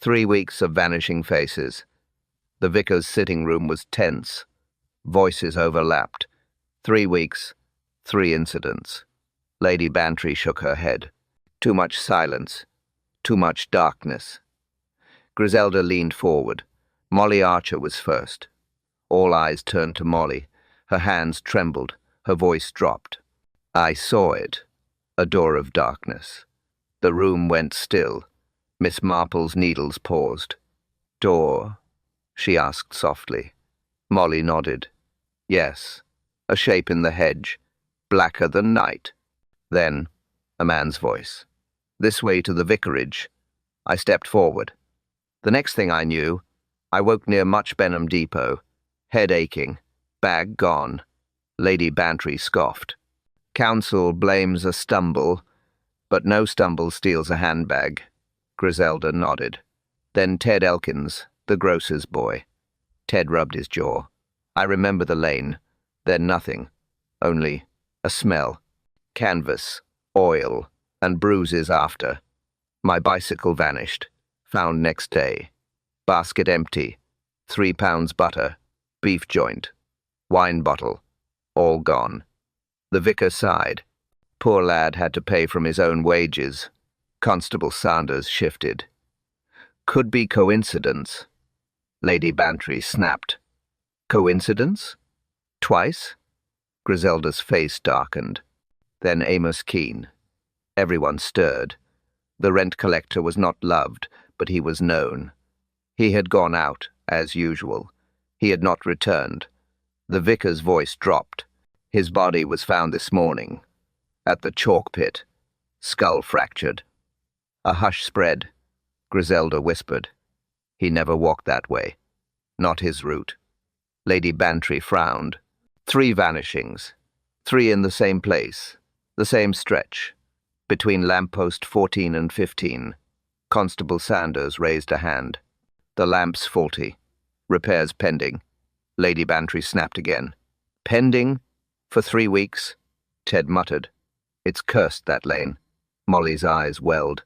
3 weeks of vanishing faces. The vicar's sitting room was tense. Voices overlapped. 3 weeks, 3 incidents. Lady Bantry shook her head. Too much silence. Too much darkness. Griselda leaned forward. Molly Archer was first. All eyes turned to Molly. Her hands trembled. Her voice dropped. I saw it. A door of darkness. The room went still. Miss Marple's needles paused. Door? She asked softly. Molly nodded. Yes, a shape in the hedge, blacker than night. Then, a man's voice. This way to the vicarage. I stepped forward. The next thing I knew, I woke near Much Benham Depot, head aching, bag gone. Lady Bantry scoffed. Counsel blames a stumble, but no stumble steals a handbag. Griselda nodded. Then Ted Elkins, the grocer's boy. Ted rubbed his jaw. I remember the lane. Then nothing. Only a smell. Canvas, oil, and bruises after. My bicycle vanished. Found next day. Basket empty. 3 pounds butter. Beef joint. Wine bottle. All gone. The vicar sighed. Poor lad had to pay from his own wages. Constable Sanders shifted. Could be coincidence. Lady Bantry snapped. Coincidence? Twice? Griselda's face darkened. Then Amos Keene. Everyone stirred. The rent collector was not loved, but he was known. He had gone out, as usual. He had not returned. The vicar's voice dropped. His body was found this morning. At the chalk pit. Skull fractured. A hush spread. Griselda whispered. He never walked that way. Not his route. Lady Bantry frowned. 3 vanishings. 3 in the same place. The same stretch. Between lamppost 14 and 15. Constable Sanders raised a hand. The lamp's faulty. Repairs pending. Lady Bantry snapped again. Pending? For 3 weeks? Ted muttered. It's cursed, that lane. Molly's eyes welled.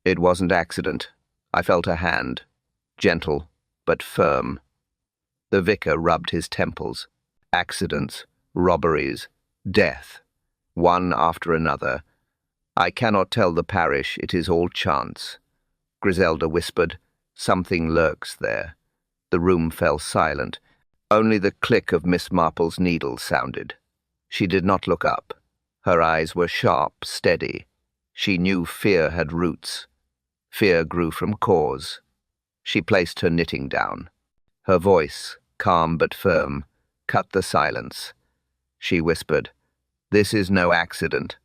It wasn't accident. I felt a hand. Gentle, but firm. The vicar rubbed his temples. Accidents, robberies, death. One after another. I cannot tell the parish, it is all chance. Griselda whispered. Something lurks there. The room fell silent. Only the click of Miss Marple's needles sounded. She did not look up. Her eyes were sharp, steady. She knew fear had roots. Fear grew from cause. She placed her knitting down. Her voice, calm but firm, cut the silence. She whispered, This is no accident.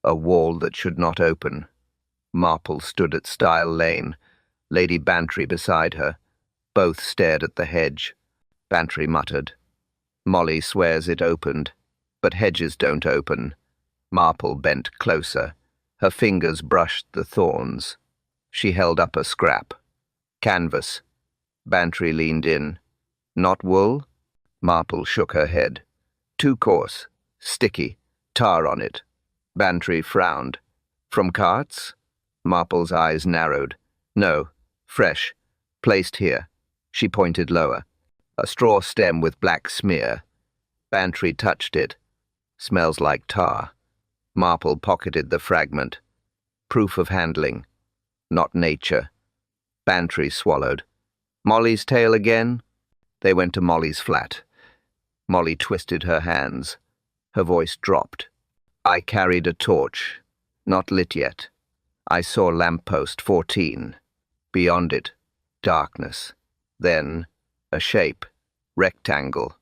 A wall that should not open. Marple stood at Stile Lane, Lady Bantry beside her. Both stared at the hedge. Bantry muttered, Molly swears it opened, but hedges don't open. Marple bent closer. Her fingers brushed the thorns. She held up a scrap. Canvas. Bantry leaned in. Not wool? Marple shook her head. Too coarse. Sticky. Tar on it. Bantry frowned. From carts? Marple's eyes narrowed. No. Fresh. Placed here. She pointed lower. A straw stem with black smear. Bantry touched it. Smells like tar. Marple pocketed the fragment. Proof of handling. Not nature. Bantry swallowed. Molly's tale again? They went to Molly's flat. Molly twisted her hands. Her voice dropped. I carried a torch. Not lit yet. I saw lamppost 14. Beyond it, darkness. Then, a shape. Rectangle.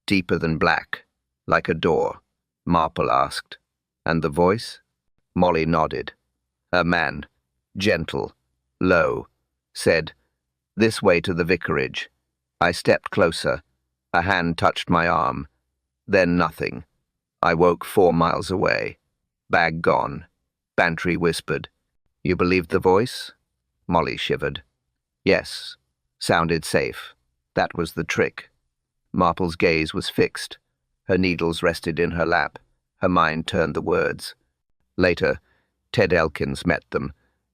Deeper than black. Like a door. Marple asked. And the voice? Molly nodded. A man. Gentle. Low. Said, This way to the vicarage. I stepped closer. A hand touched my arm. Then nothing. I woke 4 miles away. Bag gone. Bantry whispered. You believed the voice? Molly shivered. Yes. Sounded safe. That was the trick. Marple's gaze was fixed. Her needles rested in her lap. Her mind turned the words. Later, Ted Elkins met them.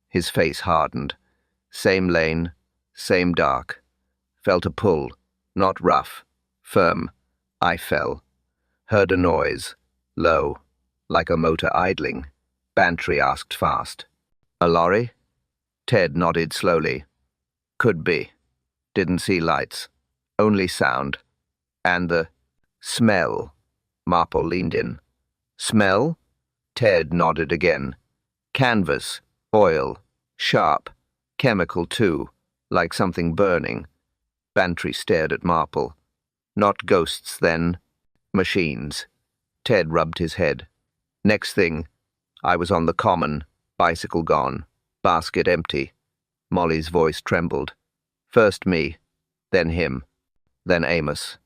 His face hardened. Same lane, same dark. Felt a pull, not rough, firm. I fell. Heard a noise, low, like a motor idling. Bantry asked fast. A lorry? Ted nodded slowly. Could be. Didn't see lights. Only sound. And the smell. Marple leaned in. Smell? Ted nodded again. Canvas, oil, sharp, chemical too, like something burning. Bantry stared at Marple. Not ghosts, then. Machines. Ted rubbed his head. Next thing, I was on the common, bicycle gone, basket empty. Molly's voice trembled. First me, then him, then Amos.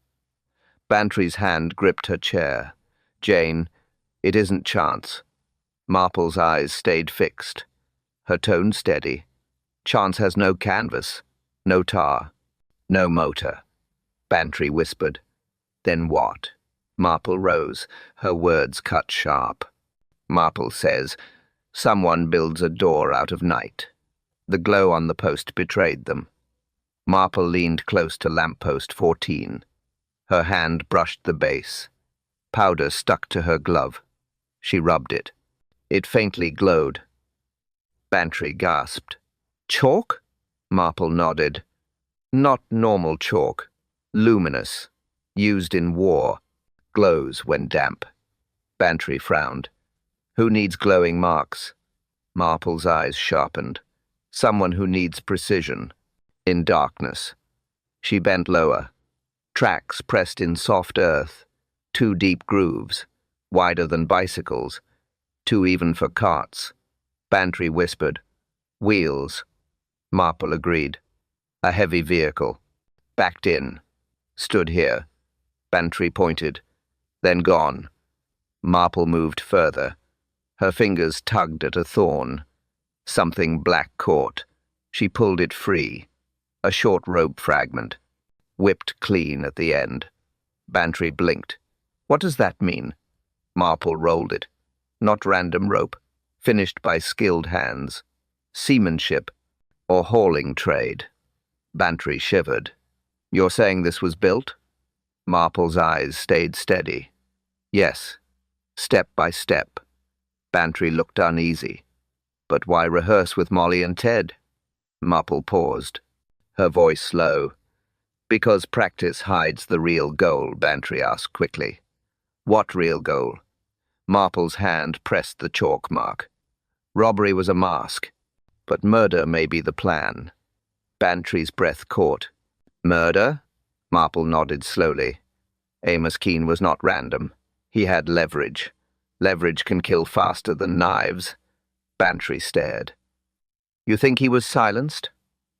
Bantry's hand gripped her chair. Jane, it isn't chance. Marple's eyes stayed fixed. Her tone steady. Chance has no canvas, no tar, no motor. Bantry whispered. Then what? Marple rose, her words cut sharp. Marple says, someone builds a door out of night. The glow on the post betrayed them. Marple leaned close to lamppost 14. Her hand brushed the base. Powder stuck to her glove. She rubbed it. It faintly glowed. Bantry gasped. Chalk? Marple nodded. Not normal chalk. Luminous. Used in war. Glows when damp. Bantry frowned. Who needs glowing marks? Marple's eyes sharpened. Someone who needs precision. In darkness. She bent lower. Tracks pressed in soft earth. 2 deep grooves. Wider than bicycles. 2 even for carts. Bantry whispered. Wheels. Marple agreed. A heavy vehicle. Backed in. Stood here. Bantry pointed. Then gone. Marple moved further. Her fingers tugged at a thorn. Something black caught. She pulled it free. A short rope fragment. Whipped clean at the end. Bantry blinked. What does that mean? Marple rolled it. Not random rope. Finished by skilled hands. Seamanship. Or hauling trade. Bantry shivered. You're saying this was built? Marple's eyes stayed steady. Yes. Step by step. Bantry looked uneasy. But why rehearse with Molly and Ted? Marple paused. Her voice low. Because practice hides the real goal, Bantry asked quickly. What real goal? Marple's hand pressed the chalk mark. Robbery was a mask, but murder may be the plan. Bantry's breath caught. Murder? Marple nodded slowly. Amos Keene was not random. He had leverage. Leverage can kill faster than knives. Bantry stared. You think he was silenced?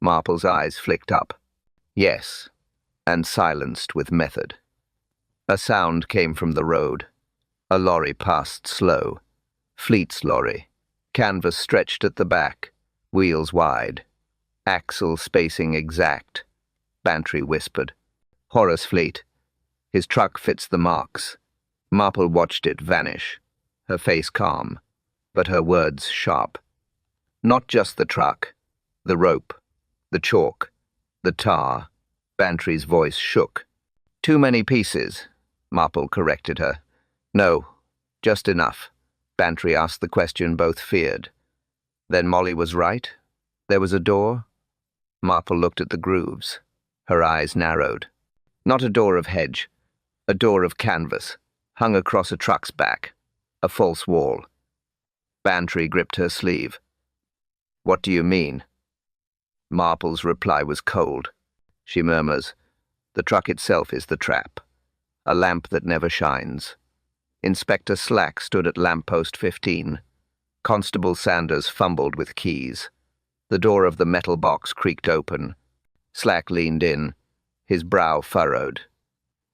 Marple's eyes flicked up. Yes, and silenced with method. A sound came from the road. A lorry passed slow. Fleet's lorry. Canvas stretched at the back. Wheels wide. Axle spacing exact. Bantry whispered. Horace Fleet. His truck fits the marks. Marple watched it vanish. Her face calm, but her words sharp. Not just the truck. The rope. The chalk. The tar. Bantry's voice shook. Too many pieces, Marple corrected her. No, just enough. Bantry asked the question both feared. Then Molly was right? There was a door? Marple looked at the grooves. Her eyes narrowed. Not a door of hedge. A door of canvas, hung across a truck's back. A false wall. Bantry gripped her sleeve. What do you mean? Marple's reply was cold. She murmurs, the truck itself is the trap. A lamp that never shines. Inspector Slack stood at lamppost 15. Constable Sanders fumbled with keys. The door of the metal box creaked open. Slack leaned in, his brow furrowed.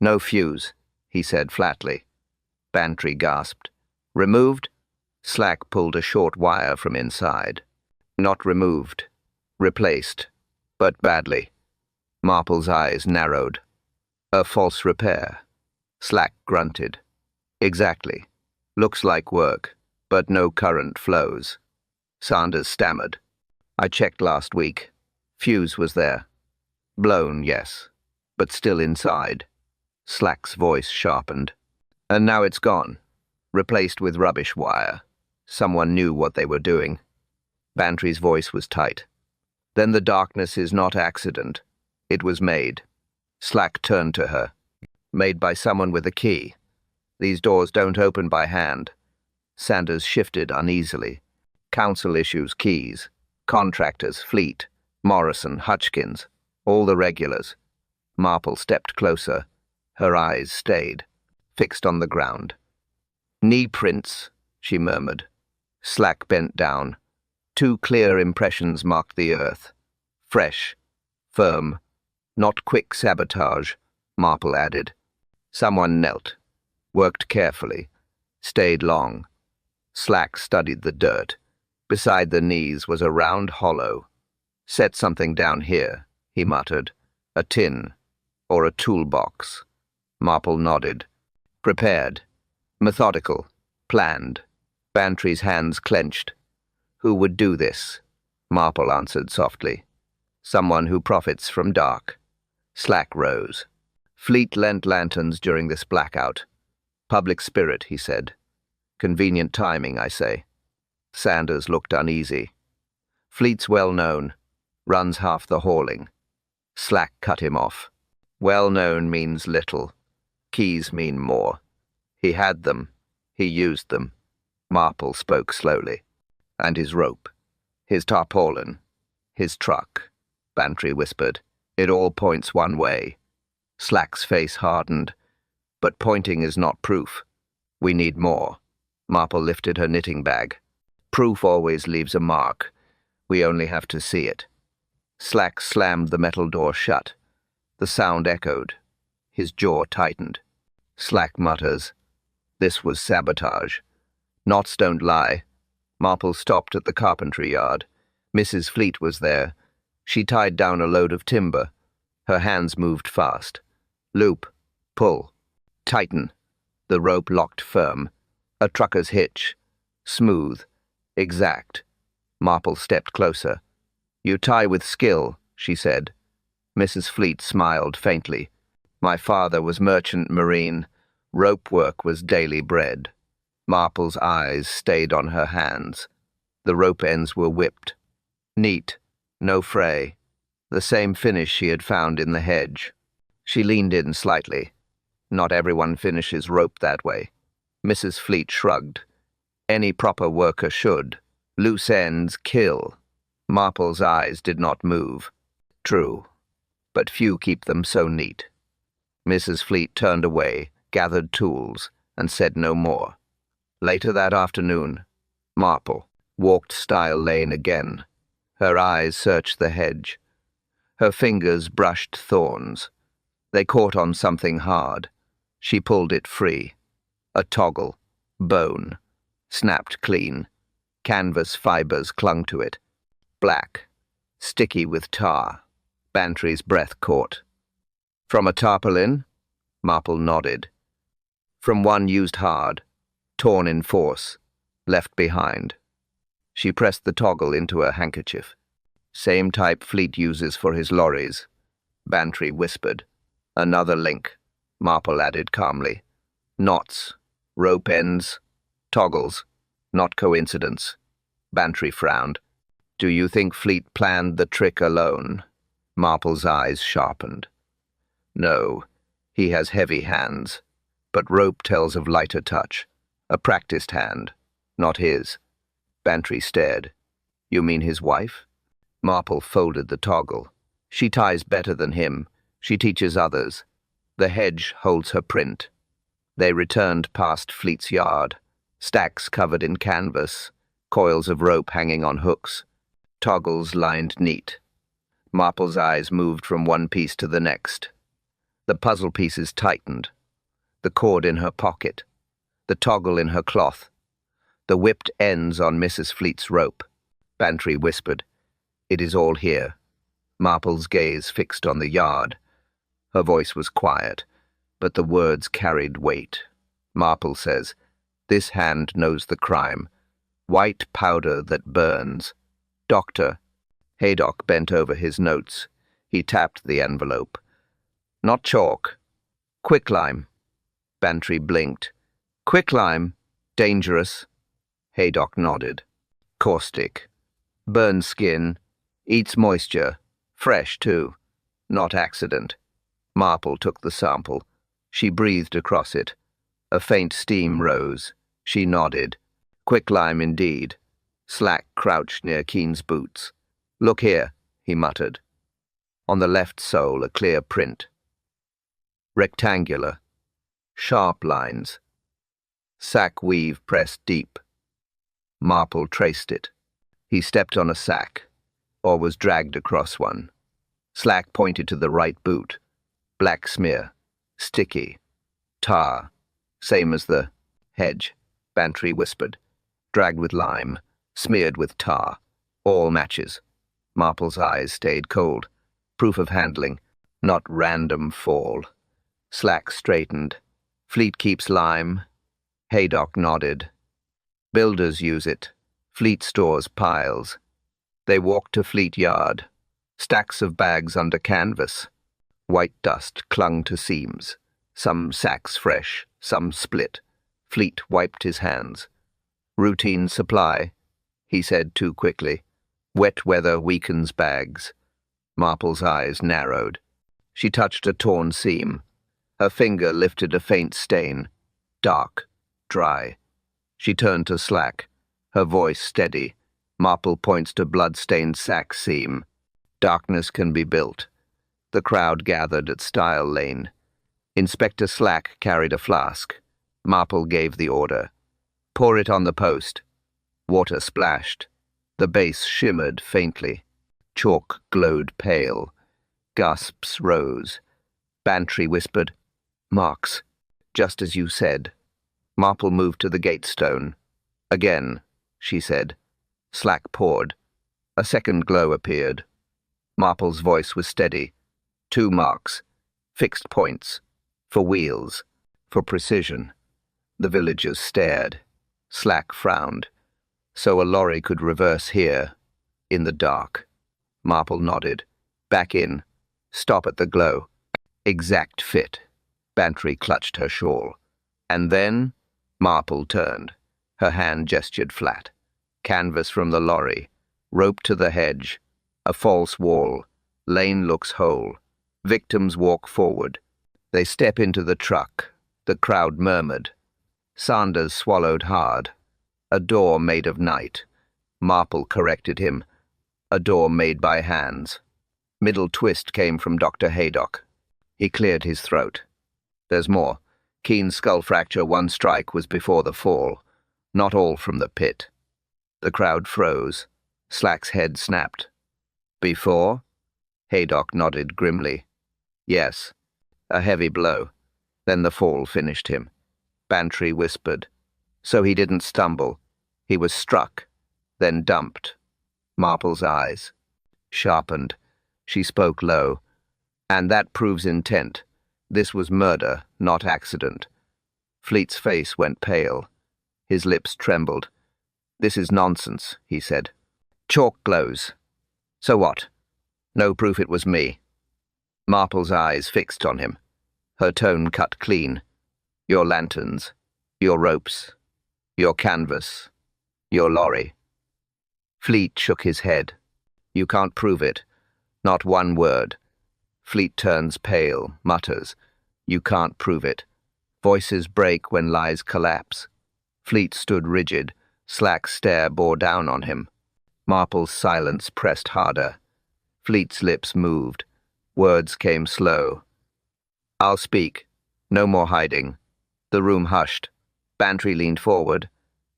No fuse, he said flatly. Bantry gasped. Removed? Slack pulled a short wire from inside. Not removed. Replaced. But badly. Marple's eyes narrowed. A false repair. Slack grunted. Exactly. Looks like work, but no current flows. Sanders stammered. I checked last week. Fuse was there. Blown, yes, but still inside. Slack's voice sharpened. And now it's gone, replaced with rubbish wire. Someone knew what they were doing. Bantry's voice was tight. Then the darkness is not accident. It was made. Slack turned to her. Made by someone with a key. These doors don't open by hand. Sanders shifted uneasily. Council issues keys. Contractors, Fleet, Morrison, Hutchkins, all the regulars. Marple stepped closer. Her eyes stayed, fixed on the ground. Knee prints, she murmured. Slack bent down. 2 clear impressions marked the earth. Fresh, firm, not quick sabotage, Marple added. Someone knelt, worked carefully, stayed long. Slack studied the dirt. Beside the knees was a round hollow. Set something down here, he muttered. A tin, or a toolbox. Marple nodded. Prepared. Methodical. Planned. Bantry's hands clenched. Who would do this? Marple answered softly. Someone who profits from dark. Slack rose. Fleet lent lanterns during this blackout. Public spirit, he said. Convenient timing, I say. Sanders looked uneasy. Fleet's well known. Runs half the hauling. Slack cut him off. Well known means little. Keys mean more. He had them. He used them. Marple spoke slowly. And his rope. His tarpaulin. His truck. Bantry whispered. It all points one way. Slack's face hardened. But pointing is not proof. We need more. Marple lifted her knitting bag. Proof always leaves a mark. We only have to see it. Slack slammed the metal door shut. The sound echoed. His jaw tightened. Slack mutters. This was sabotage. Knots don't lie. Marple stopped at the carpentry yard. Mrs. Fleet was there. She tied down a load of timber. Her hands moved fast. Loop. Pull. Tighten. The rope locked firm. A trucker's hitch. Smooth. Exact. Marple stepped closer. You tie with skill, she said. Mrs. Fleet smiled faintly. My father was merchant marine. Rope work was daily bread. Marple's eyes stayed on her hands. The rope ends were whipped. Neat. No fray. The same finish she had found in the hedge. She leaned in slightly. Not everyone finishes rope that way. Mrs. Fleet shrugged. Any proper worker should. Loose ends kill. Marple's eyes did not move. True. But few keep them so neat. Mrs. Fleet turned away, gathered tools, and said no more. Later that afternoon, Marple walked Stile Lane again. Her eyes searched the hedge. Her fingers brushed thorns. They caught on something hard. She pulled it free. A toggle. Bone. Snapped clean. Canvas fibers clung to it. Black. Sticky with tar. Bantry's breath caught. From a tarpaulin? Marple nodded. From one used hard. Torn in force. Left behind. She pressed the toggle into her handkerchief. Same type Fleet uses for his lorries. Bantry whispered. Another link. Marple added calmly. Knots. Rope ends. Toggles. Not coincidence. Bantry frowned. Do you think Fleet planned the trick alone? Marple's eyes sharpened. No. He has heavy hands. But rope tells of lighter touch. A practiced hand. Not his. Bantry stared. You mean his wife? Marple folded the toggle. She ties better than him. She teaches others. The hedge holds her print. They returned past Fleet's yard. Stacks covered in canvas. Coils of rope hanging on hooks. Toggles lined neat. Marple's eyes moved from one piece to the next. The puzzle pieces tightened. The cord in her pocket. The toggle in her cloth. The whipped ends on Mrs. Fleet's rope. Bantry whispered. It is all here. Marple's gaze fixed on the yard. Her voice was quiet, but the words carried weight. Marple says, this hand knows the crime. White powder that burns. Doctor. Haydock bent over his notes. He tapped the envelope. Not chalk. Quicklime. Bantry blinked. Quicklime? Dangerous? Haydock nodded. Caustic. Burns skin. Eats moisture. Fresh, too. Not accident. Marple took the sample. She breathed across it. A faint steam rose. She nodded. Quicklime indeed. Slack crouched near Keen's boots. Look here, he muttered. On the left sole, a clear print. Rectangular. Sharp lines. Sack weave pressed deep. Marple traced it. He stepped on a sack, or was dragged across one. Slack pointed to the right boot. Black smear. Sticky. Tar. Same as the hedge, Bantry whispered. Dragged with lime. Smeared with tar. All matches. Marple's eyes stayed cold. Proof of handling. Not random fall. Slack straightened. Fleet keeps lime. Haydock nodded. Builders use it. Fleet stores piles. They walked to Fleet Yard. Stacks of bags under canvas. White dust clung to seams. Some sacks fresh, some split. Fleet wiped his hands. Routine supply, he said too quickly. Wet weather weakens bags. Marple's eyes narrowed. She touched a torn seam. Her finger lifted a faint stain. Dark, dry. She turned to Slack, her voice steady. Marple points to blood-stained sack seam. Darkness can be built. The crowd gathered at Stile Lane. Inspector Slack carried a flask. Marple gave the order. Pour it on the post. Water splashed. The base shimmered faintly. Chalk glowed pale. Gasps rose. Bantry whispered, Marks, just as you said. Marple moved to the gatestone. Again, she said. Slack poured. A second glow appeared. Marple's voice was steady. 2 marks. Fixed points. For wheels. For precision. The villagers stared. Slack frowned. So a lorry could reverse here, in the dark. Marple nodded. Back in. Stop at the glow. Exact fit. Bantry clutched her shawl. And then Marple turned. Her hand gestured flat. Canvas from the lorry. Rope to the hedge. A false wall. Lane looks whole. Victims walk forward. They step into the truck. The crowd murmured. Sanders swallowed hard. A door made of night. Marple corrected him. A door made by hands. Middle twist came from Dr. Haydock. He cleared his throat. There's more. Keen's skull fracture, 1 strike, was before the fall. Not all from the pit. The crowd froze. Slack's head snapped. Before? Haydock nodded grimly. Yes. A heavy blow. Then the fall finished him. Bantry whispered. So he didn't stumble. He was struck, then dumped. Marple's eyes sharpened. She spoke low. And that proves intent. This was murder, not accident. Fleet's face went pale. His lips trembled. This is nonsense, he said. Chalk glows. So what? No proof it was me. Marple's eyes fixed on him. Her tone cut clean. Your lanterns. Your ropes. Your canvas. Your lorry. Fleet shook his head. You can't prove it. Not one word. Fleet turns pale, mutters. You can't prove it. Voices break when lies collapse. Fleet stood rigid. Slack's stare bore down on him. Marple's silence pressed harder. Fleet's lips moved. Words came slow. I'll speak. No more hiding. The room hushed. Bantry leaned forward.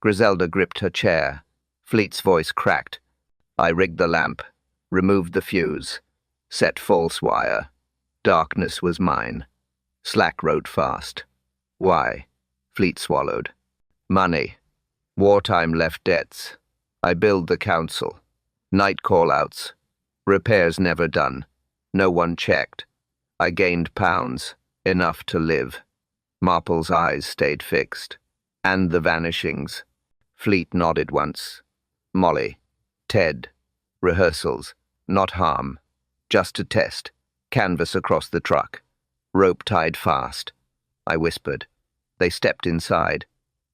Griselda gripped her chair. Fleet's voice cracked. I rigged the lamp. Removed the fuse. Set false wire. Darkness was mine. Slack rode fast. Why? Fleet swallowed. Money. Wartime left debts. I billed the council. Night call-outs. Repairs never done. No one checked. I gained pounds. Enough to live. Marple's eyes stayed fixed. And the vanishings. Fleet nodded once. Molly. Ted. Rehearsals. Not harm. Just to test. Canvas across the truck. Rope tied fast. I whispered. They stepped inside.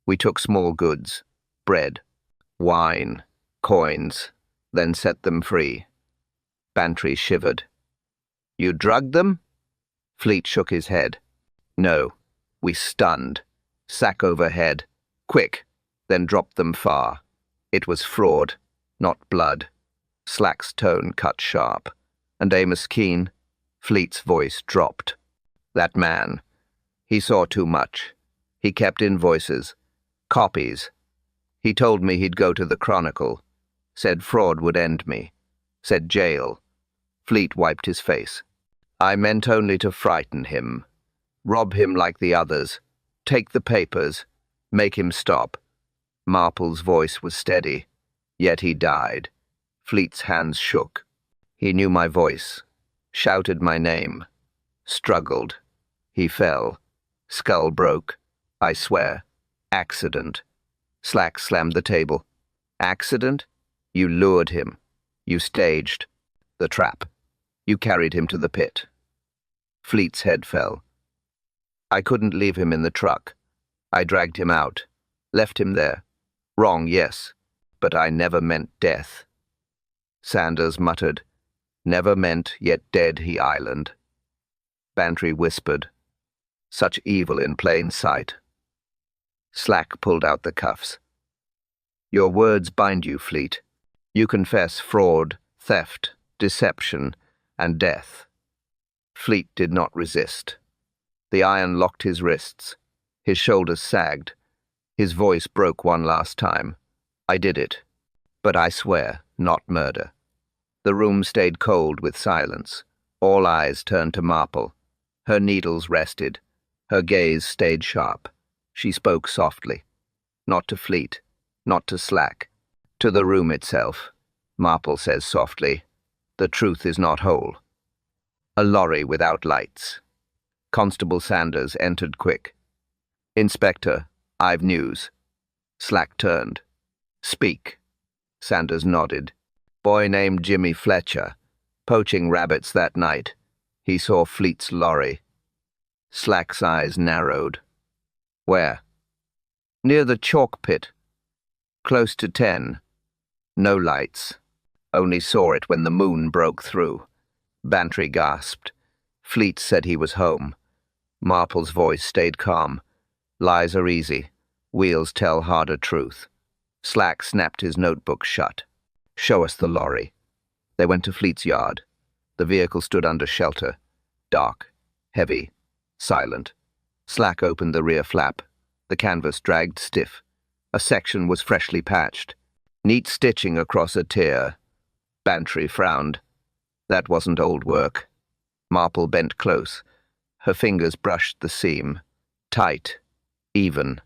We took small goods. Bread. Wine. Coins. Then set them free. Bantry shivered. You drugged them? Fleet shook his head. No. We stunned. Sack overhead. Quick. Then dropped them far. It was fraud, not blood. Slack's tone cut sharp. And Amos keen? Fleet's voice dropped. That man. He saw too much. He kept invoices. Copies. He told me he'd go to the Chronicle. Said fraud would end me. Said jail. Fleet wiped his face. I meant only to frighten him. Rob him like the others. Take the papers. Make him stop. Marple's voice was steady. Yet he died. Fleet's hands shook. He knew my voice. Shouted my name. Struggled. He fell. Skull broke. I swear. Accident. Slack slammed the table. Accident? You lured him. You staged. The trap. You carried him to the pit. Fleet's head fell. I couldn't leave him in the truck. I dragged him out. Left him there. Wrong, yes. But I never meant death. Sanders muttered. Never meant, yet dead he island. Bantry whispered. Such evil in plain sight. Slack pulled out the cuffs. Your words bind you, Fleet. You confess fraud, theft, deception, and death. Fleet did not resist. The iron locked his wrists. His shoulders sagged. His voice broke one last time. I did it. But I swear, not murder. The room stayed cold with silence. All eyes turned to Marple. Her needles rested. Her gaze stayed sharp. She spoke softly. Not to Fleet. Not to Slack. To the room itself. Marple says softly, the truth is not whole. A lorry without lights. Constable Sanders entered quick. Inspector, I've news. Slack turned. Speak. Sanders nodded. Boy named Jimmy Fletcher. Poaching rabbits that night. He saw Fleet's lorry. Slack's eyes narrowed. Where? Near the chalk pit. Close to 10. No lights. Only saw it when the moon broke through. Bantry gasped. Fleet said he was home. Marple's voice stayed calm. Lies are easy. Wheels tell harder truth. Slack snapped his notebook shut. Show us the lorry. They went to Fleet's yard. The vehicle stood under shelter. Dark. Heavy. Silent. Slack opened the rear flap. The canvas dragged stiff. A section was freshly patched. Neat stitching across a tier. Bantry frowned. That wasn't old work. Marple bent close. Her fingers brushed the seam. Tight. Even.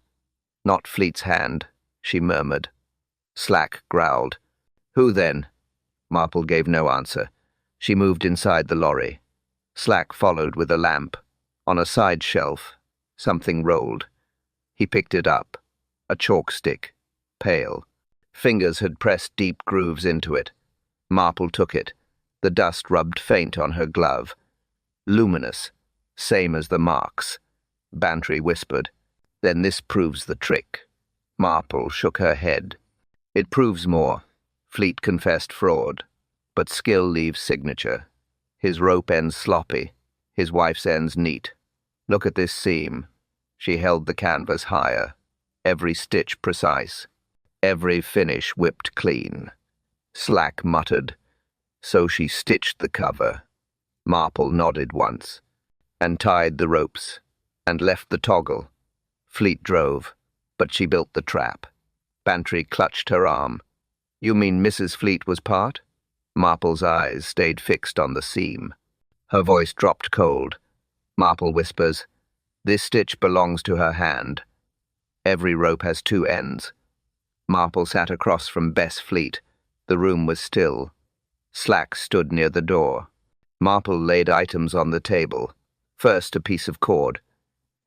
Not Fleet's hand, she murmured. Slack growled. Who then? Marple gave no answer. She moved inside the lorry. Slack followed with a lamp. On a side shelf, something rolled. He picked it up. A chalk stick. Pale. Fingers had pressed deep grooves into it. Marple took it. The dust rubbed faint on her glove. Luminous. Same as the marks. Bantry whispered. Then this proves the trick. Marple shook her head. It proves more. Fleet confessed fraud. But skill leaves signature. His rope ends sloppy. His wife's ends neat. Look at this seam. She held the canvas higher. Every stitch precise. Every finish whipped clean. Slack muttered. So she stitched the cover. Marple nodded once. And tied the ropes. And left the toggle. Fleet drove. But she built the trap. Bantry clutched her arm. You mean Mrs. Fleet was part? Marple's eyes stayed fixed on the seam. Her voice dropped cold. Marple whispers, this stitch belongs to her hand. Every rope has two ends. Marple sat across from Bess Fleet. The room was still. Slack stood near the door. Marple laid items on the table. First, a piece of cord.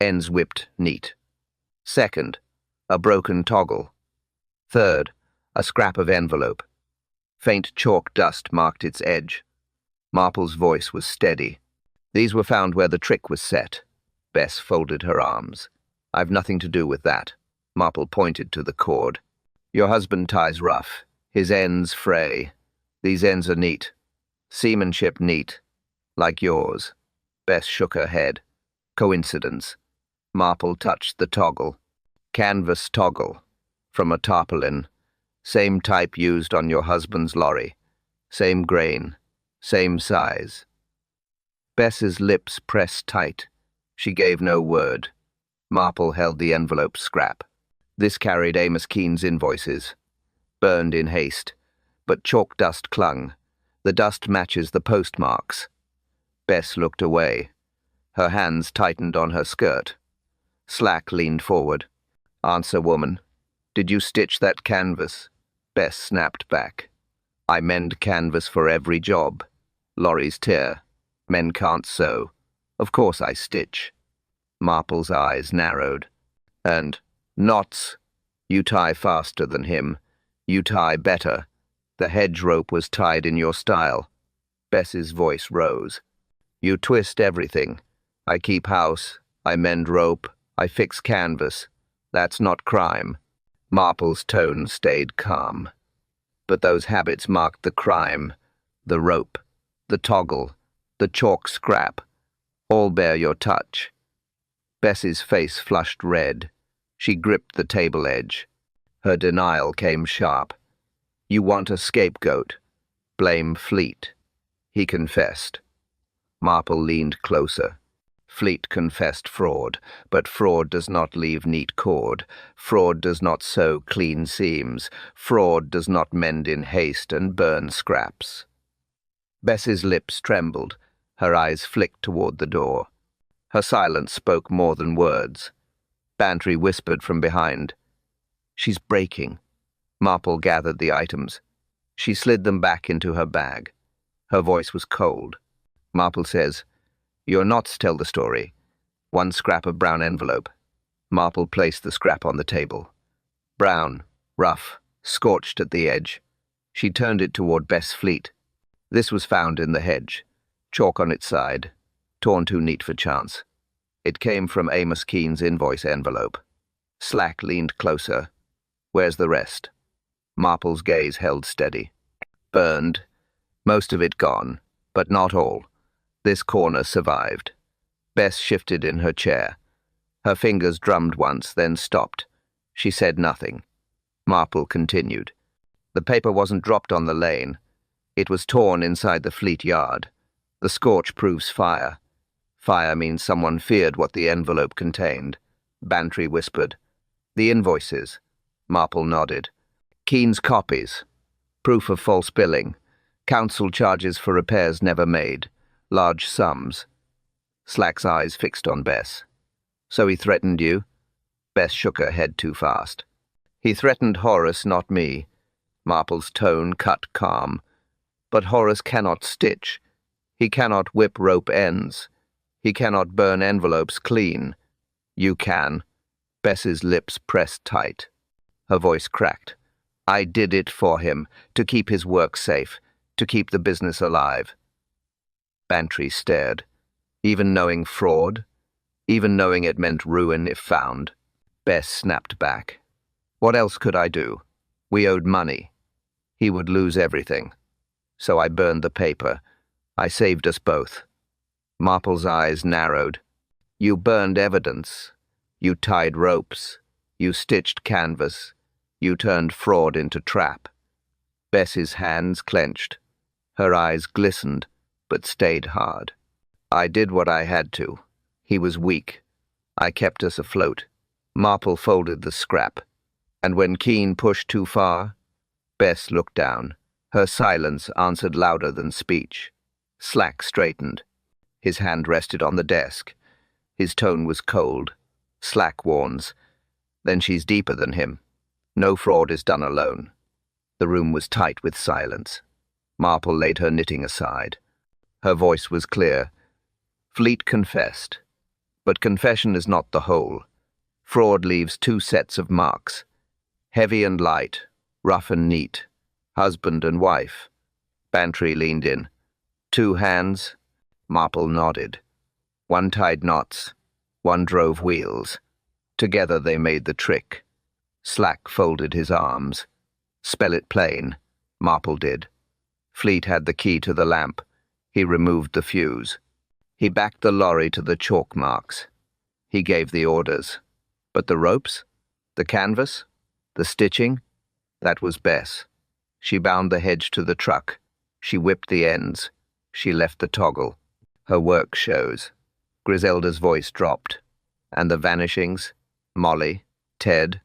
Ends whipped neat. Second, a broken toggle. Third, a scrap of envelope. Faint chalk dust marked its edge. Marple's voice was steady. These were found where the trick was set. Bess folded her arms. I've nothing to do with that. Marple pointed to the cord. Your husband ties rough. His ends fray. These ends are neat. Seamanship neat. Like yours. Bess shook her head. Coincidence. Marple touched the toggle. Canvas toggle. From a tarpaulin. Same type used on your husband's lorry. Same grain. Same size. Bess's lips pressed tight. She gave no word. Marple held the envelope scrap. This carried Amos Keene's invoices. Burned in haste. But chalk dust clung. The dust matches the postmarks. Bess looked away. Her hands tightened on her skirt. Slack leaned forward. Answer, woman. Did you stitch that canvas? Bess snapped back. I mend canvas for every job. Lorries tear. Men can't sew. Of course I stitch. Marple's eyes narrowed. And knots. You tie faster than him. You tie better. The hedge rope was tied in your style. Bess's voice rose. You twist everything. I keep house. I mend rope. I fix canvas. That's not crime. Marple's tone stayed calm. But those habits marked the crime. The rope. The toggle. The chalk scrap. All bear your touch. Bess's face flushed red. She gripped the table edge. Her denial came sharp. You want a scapegoat. Blame Fleet. He confessed. Marple leaned closer. Fleet confessed fraud, but fraud does not leave neat cord. Fraud does not sew clean seams. Fraud does not mend in haste and burn scraps. Bess's lips trembled. Her eyes flicked toward the door. Her silence spoke more than words. Bantry whispered from behind. She's breaking. Marple gathered the items. She slid them back into her bag. Her voice was cold. Marple says, Your knots tell the story. One scrap of brown envelope. Marple placed the scrap on the table. Brown, rough, scorched at the edge. She turned it toward Bess Fleet. This was found in the hedge. Chalk on its side. Torn too neat for chance. It came from Amos Keene's invoice envelope. Slack leaned closer. Where's the rest? Marple's gaze held steady. Burned. Most of it gone, but not all. This corner survived. Bess shifted in her chair. Her fingers drummed once, then stopped. She said nothing. Marple continued. The paper wasn't dropped on the lane. It was torn inside the Fleet yard. The scorch proves fire. Fire means someone feared what the envelope contained. Bantry whispered. The invoices. Marple nodded. Keene's copies. Proof of false billing. Council charges for repairs never made. Large sums. Slack's eyes fixed on Bess. So he threatened you? Bess shook her head too fast. He threatened Horace, not me. Marple's tone cut calm. But Horace cannot stitch. He cannot whip rope ends. He cannot burn envelopes clean. You can. Bess's lips pressed tight. Her voice cracked. I did it for him, to keep his work safe, to keep the business alive. Bantry stared. Even knowing fraud? Even knowing it meant ruin if found? Bess snapped back. What else could I do? We owed money. He would lose everything. So I burned the paper. I saved us both. Marple's eyes narrowed. You burned evidence. You tied ropes. You stitched canvas. You turned fraud into trap. Bess's hands clenched. Her eyes glistened, but stayed hard. I did what I had to. He was weak. I kept us afloat. Marple folded the scrap. And when Keene pushed too far, Bess looked down. Her silence answered louder than speech. Slack straightened. His hand rested on the desk. His tone was cold. Slack warns. Then she's deeper than him. No fraud is done alone. The room was tight with silence. Marple laid her knitting aside. Her voice was clear. Fleet confessed. But confession is not the whole. Fraud leaves two sets of marks. Heavy and light, rough and neat. Husband and wife. Bantry leaned in. 2 hands. Marple nodded. One tied knots. One drove wheels. Together they made the trick. Slack folded his arms. Spell it plain. Marple did. Fleet had the key to the lamp. He removed the fuse. He backed the lorry to the chalk marks. He gave the orders. But the ropes? The canvas? The stitching? That was Bess. She bound the hedge to the truck. She whipped the ends. She left the toggle. Her work shows. Griselda's voice dropped. And the vanishings? Molly? Ted?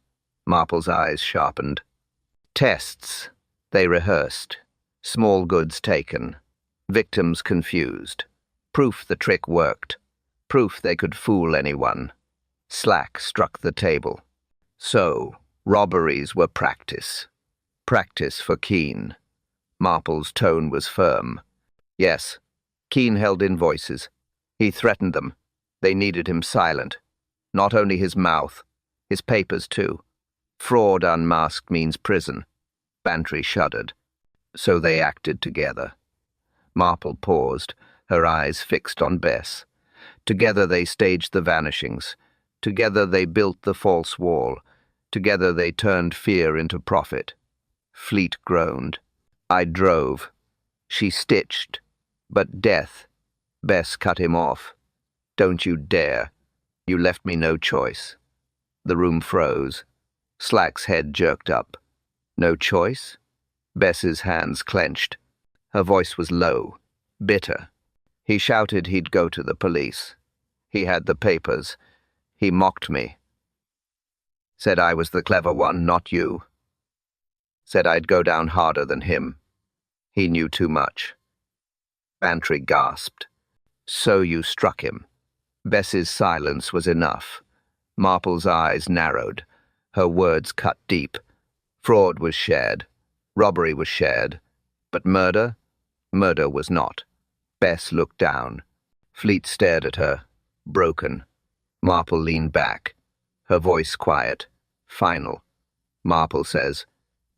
Marple's eyes sharpened. Tests. They rehearsed. Small goods taken. Victims confused. Proof the trick worked. Proof they could fool anyone. Slack struck the table. So, robberies were practice. Practice for Keene. Marple's tone was firm. Yes, Keene held invoices. He threatened them. They needed him silent. Not only his mouth, his papers too. Fraud unmasked means prison. Bantry shuddered. So they acted together. Marple paused, her eyes fixed on Bess. Together they staged the vanishings. Together they built the false wall. Together they turned fear into profit. Fleet groaned. I drove. She stitched. But death. Bess cut him off. Don't you dare. You left me no choice. The room froze. Slack's head jerked up. No choice? Bess's hands clenched. Her voice was low, bitter. He shouted he'd go to the police. He had the papers. He mocked me. Said I was the clever one, not you. Said I'd go down harder than him. He knew too much. Bantry gasped. So you struck him. Bess's silence was enough. Marple's eyes narrowed. Her words cut deep. Fraud was shared. Robbery was shared. But murder? Murder was not. Bess looked down. Fleet stared at her, broken. Marple leaned back. Her voice quiet, final. Marple says,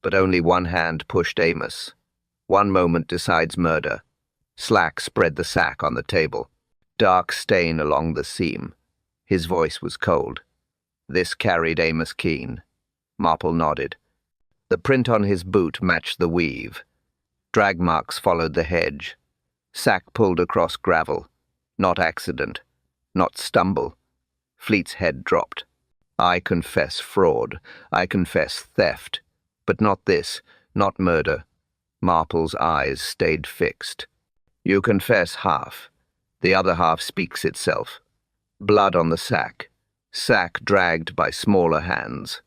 but only one hand pushed Amos. One moment decides murder. Slack spread the sack on the table. Dark stain along the seam. His voice was cold. This carried Amos Keene. Marple nodded. The print on his boot matched the weave. Drag marks followed the hedge. Sack pulled across gravel. Not accident. Not stumble. Fleet's head dropped. I confess fraud. I confess theft. But not this. Not murder. Marple's eyes stayed fixed. You confess half. The other half speaks itself. Blood on the sack. Sack dragged by smaller hands.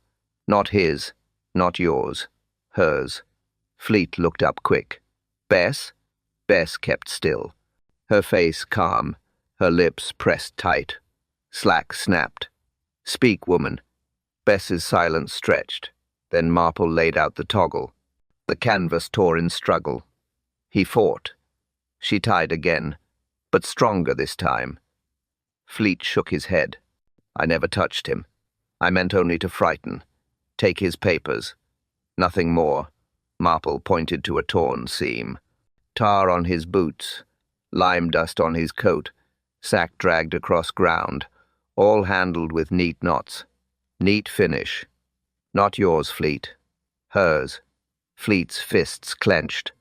Not his. Not yours. Hers. Fleet looked up quick. Bess? Bess kept still. Her face calm. Her lips pressed tight. Slack snapped. Speak, woman. Bess's silence stretched. Then Marple laid out the toggle. The canvas tore in struggle. He fought. She tied again, but stronger this time. Fleet shook his head. I never touched him. I meant only to frighten. Take his papers. Nothing more. Marple pointed to a torn seam. Tar on his boots. Lime dust on his coat. Sack dragged across ground. All handled with neat knots. Neat finish. Not yours, Fleet. Hers. Fleet's fists clenched.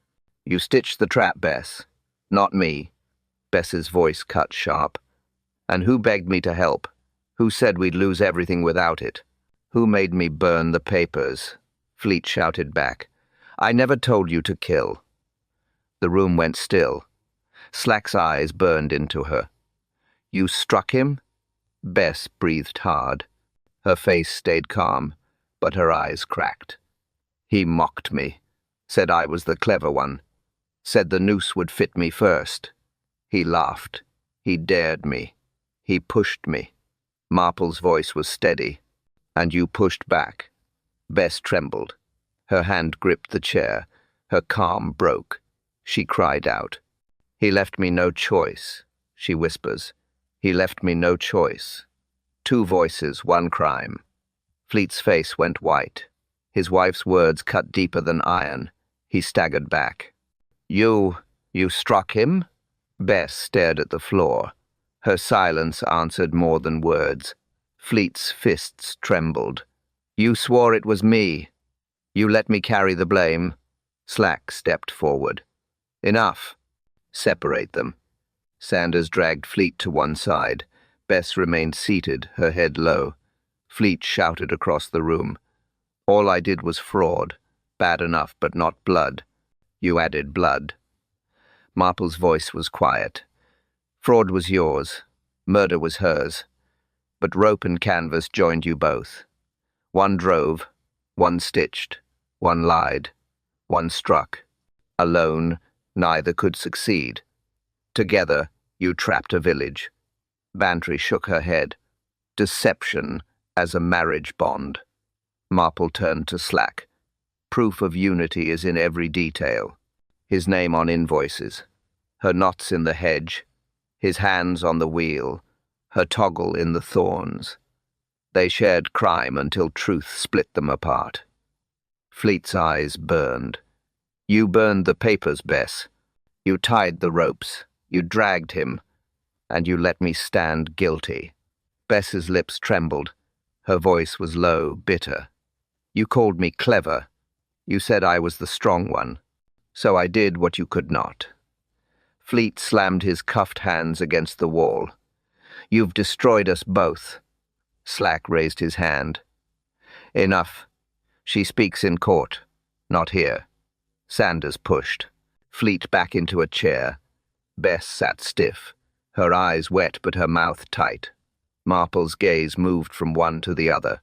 You stitched the trap, Bess. Not me. Bess's voice cut sharp. And who begged me to help? Who said we'd lose everything without it? Who made me burn the papers? Fleet shouted back. I never told you to kill. The room went still. Slack's eyes burned into her. You struck him? Bess breathed hard. Her face stayed calm, but her eyes cracked. He mocked me. Said I was the clever one. Said the noose would fit me first. He laughed. He dared me. He pushed me. Marple's voice was steady. And you pushed back. Bess trembled. Her hand gripped the chair. Her calm broke. She cried out. He left me no choice, she whispers. He left me no choice. 2 voices, 1 crime. Fleet's face went white. His wife's words cut deeper than iron. He staggered back. You struck him?" Bess stared at the floor. Her silence answered more than words. Fleet's fists trembled. "You swore it was me. You let me carry the blame." Slack stepped forward. "Enough. Separate them." Sanders dragged Fleet to one side. Bess remained seated, her head low. Fleet shouted across the room. "All I did was fraud. Bad enough, but not blood. You added blood." Marple's voice was quiet. "Fraud was yours. Murder was hers. But rope and canvas joined you both. One drove, one stitched, one lied, one struck. Alone, neither could succeed. Together, you trapped a village." Bantry shook her head. "Deception as a marriage bond." Marple turned to Slack. "Proof of unity is in every detail. His name on invoices, her knots in the hedge, his hands on the wheel, her toggle in the thorns. They shared crime until truth split them apart." Fleet's eyes burned. "You burned the papers, Bess. You tied the ropes. You dragged him. And you let me stand guilty." Bess's lips trembled. Her voice was low, bitter. "You called me clever. You said I was the strong one. So I did what you could not." Fleet slammed his cuffed hands against the wall. "You've destroyed us both." Slack raised his hand. "Enough. She speaks in court, not here." Sanders pushed. Fleet back into a chair. Bess sat stiff, her eyes wet but her mouth tight. Marple's gaze moved from one to the other.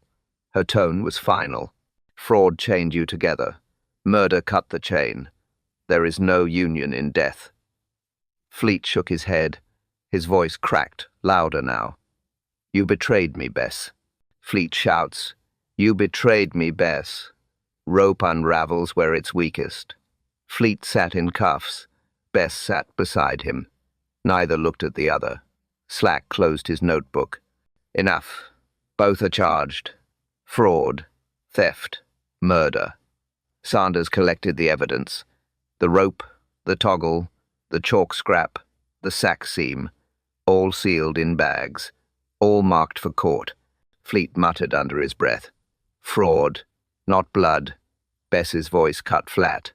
Her tone was final. "Fraud chained you together. Murder cut the chain. There is no union in death." Fleet shook his head. His voice cracked, louder now. "You betrayed me, Bess." Fleet shouts, "You betrayed me, Bess." Rope unravels where it's weakest. Fleet sat in cuffs. Bess sat beside him. Neither looked at the other. Slack closed his notebook. "Enough. Both are charged. Fraud, theft, murder." Sanders collected the evidence. The rope, the toggle, the chalk scrap, the sack seam, all sealed in bags, all marked for court. Fleet muttered under his breath. "Fraud, not blood." Bess's voice cut flat.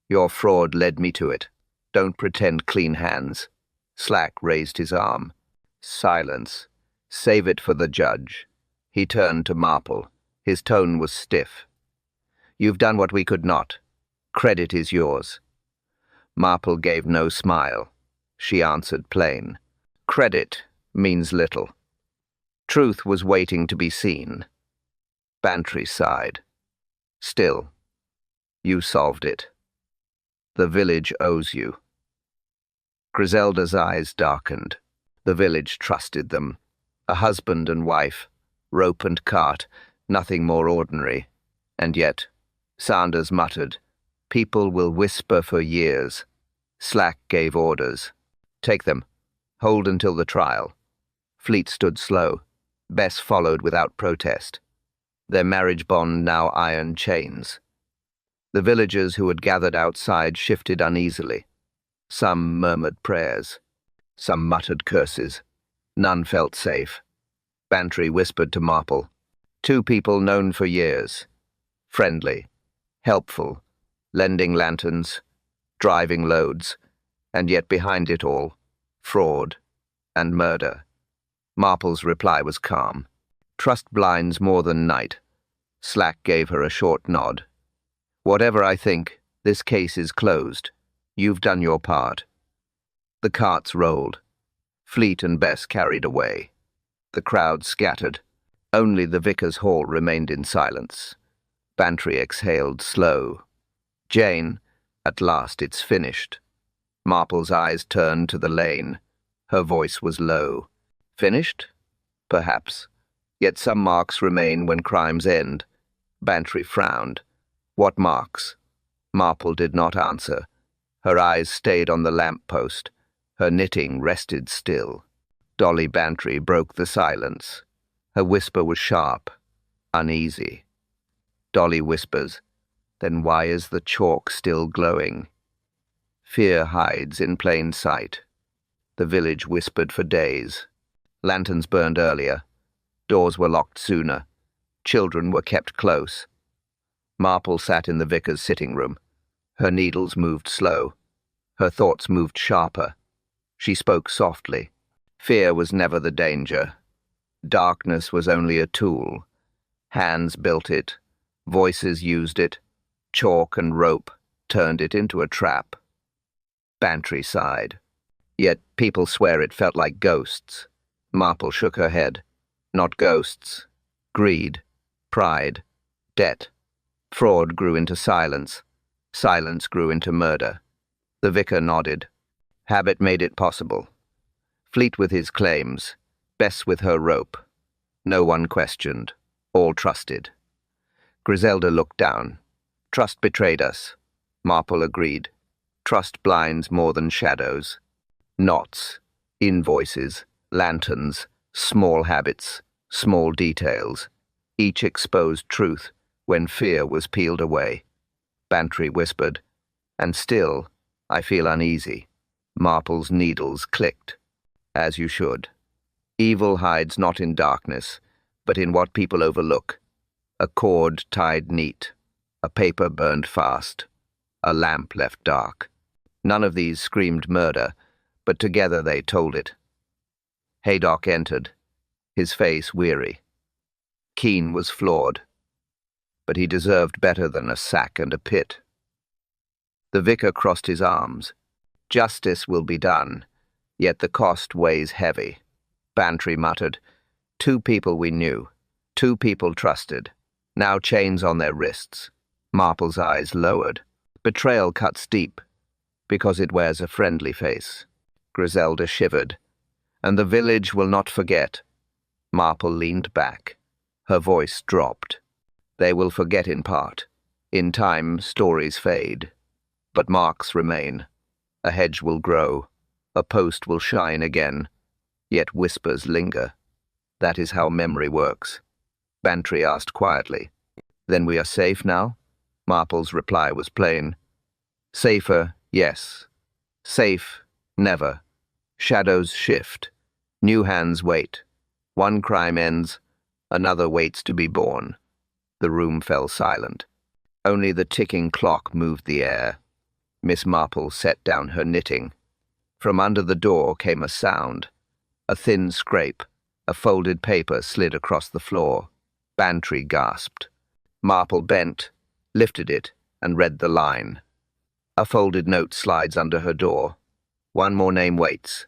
"Your fraud led me to it. Don't pretend clean hands." Slack raised his arm. "Silence. Save it for the judge." He turned to Marple. His tone was stiff. "You've done what we could not. Credit is yours." Marple gave no smile. She answered plain. "Credit means little. Truth was waiting to be seen." Bantry sighed. "Still, you solved it. The village owes you." Griselda's eyes darkened. The village trusted them. A husband and wife, rope and cart, nothing more ordinary. And yet, Sanders muttered, "People will whisper for years." Slack gave orders. "Take them. Hold until the trial." Fleet stood slow. Bess followed without protest. Their marriage bond now iron chains. The villagers who had gathered outside shifted uneasily. Some murmured prayers. Some muttered curses. None felt safe. Bantry whispered to Marple. Two people known for years. Friendly. Helpful. Lending lanterns. Driving loads. And yet behind it all, fraud and murder. Marple's reply was calm. "Trust blinds more than night." Slack gave her a short nod. "Whatever I think, this case is closed. You've done your part." The carts rolled. Fleet and Bess carried away. The crowd scattered. Only the vicar's hall remained in silence. Bantry exhaled slow. "Jane, at last it's finished." Marple's eyes turned to the lane. Her voice was low. "Finished? Perhaps. Yet some marks remain when crimes end." Bantry frowned. "What marks?" Marple did not answer. Her eyes stayed on the lamp-post. Her knitting rested still. Dolly Bantry broke the silence. Her whisper was sharp, uneasy. Dolly whispers, Then why is the chalk still glowing? Fear hides in plain sight. The village whispered for days. Lanterns burned earlier. Doors were locked sooner. Children were kept close. Marple sat in the vicar's sitting room. Her needles moved slow. Her thoughts moved sharper. She spoke softly. Fear was never the danger. Darkness was only a tool. Hands built it. Voices used it. Chalk and rope turned it into a trap. Bantry sighed. Yet people swear it felt like ghosts. Marple shook her head. Not ghosts. Greed. Pride. Debt. Fraud grew into silence. Silence grew into murder. The vicar nodded. Habit made it possible. Fleet with his claims. Bess with her rope. No one questioned. All trusted. Griselda looked down. Trust betrayed us. Marple agreed. Trust blinds more than shadows. Knots. Invoices. Lanterns. Small habits. Small details. Each exposed truth when fear was peeled away. Bantry whispered, "And still, I feel uneasy." Marple's needles clicked. As you should. Evil hides not in darkness, but in what people overlook. A cord tied neat. A paper burned fast. A lamp left dark. None of these screamed murder, but together they told it. Haydock entered, his face weary. Keene was flawed, but he deserved better than a sack and a pit. The vicar crossed his arms. Justice will be done, yet the cost weighs heavy. Bantry muttered, 2 people we knew, 2 people trusted, now chains on their wrists. Marple's eyes lowered. Betrayal cuts deep, because it wears a friendly face. Griselda shivered. And the village will not forget. Marple leaned back. Her voice dropped. They will forget in part. In time, stories fade. But marks remain. A hedge will grow. A post will shine again. Yet whispers linger. That is how memory works. Bantry asked quietly, "Then we are safe now?" Marple's reply was plain. "Safer, yes. Safe, never. Shadows shift. New hands wait. One crime ends, another waits to be born." The room fell silent. Only the ticking clock moved the air. Miss Marple set down her knitting. From under the door came a sound. A thin scrape. A folded paper slid across the floor. Bantry gasped. Marple bent, lifted it, and read the line. A folded note slides under her door. "One more name waits.